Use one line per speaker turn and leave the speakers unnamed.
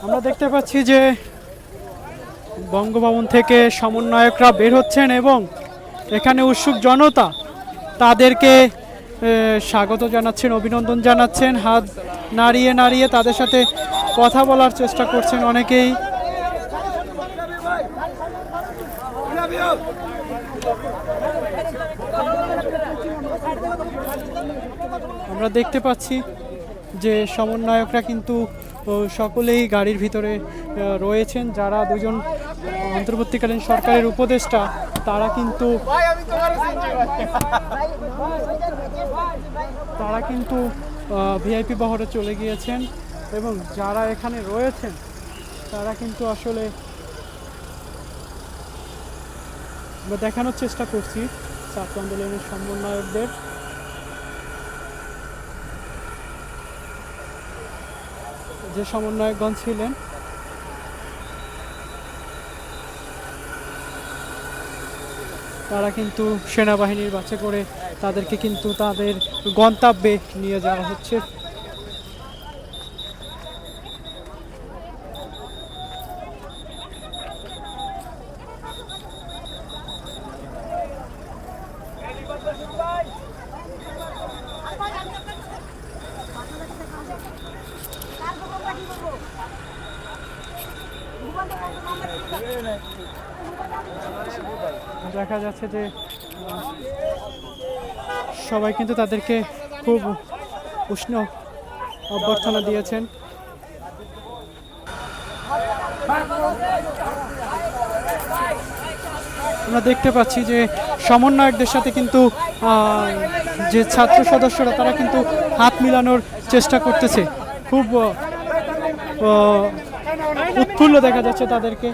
আমরা দেখতে পাচ্ছি যে বঙ্গভবন থেকে সমন্বয়করা বের হচ্ছেন এবং এখানে উৎসুক জনতা তাদেরকে স্বাগত জানাচ্ছেন, অভিনন্দন জানাচ্ছেন, হাত নাড়িয়ে নাড়িয়ে তাদের সাথে কথা বলার চেষ্টা করছেন অনেকেই। আমরা দেখতে পাচ্ছি যে সমন্বয়করা কিন্তু সকলেই গাড়ির ভিতরে রয়েছেন। যারা দুজন অন্তর্বর্তীকালীন সরকারের উপদেষ্টা তারা কিন্তু ভিআইপি বহরে চলে গিয়েছেন এবং যারা এখানে রয়েছেন তারা কিন্তু আসলে আমরা দেখানোর চেষ্টা করছি ছাত্র আন্দোলনের সমন্বয়কদের। যে সমন্বয়কগণ ছিলেন তারা কিন্তু সেনাবাহিনীর বাসে করে তাদেরকে কিন্তু তাদের গন্তব্যে নিয়ে যাওয়া হচ্ছে। দেখা যাচ্ছে যে সবাই কিন্তু তাদেরকে খুব উষ্ণ অভ্যর্থনা দিয়েছেন। আমরা দেখতে পাচ্ছি যে সমন্বয়কদের সাথে কিন্তু যে ছাত্র সদস্যরা তারা কিন্তু হাত মিলানোর চেষ্টা করতেছে। খুব উৎফুল্ল দেখা যাচ্ছে তাদেরকে।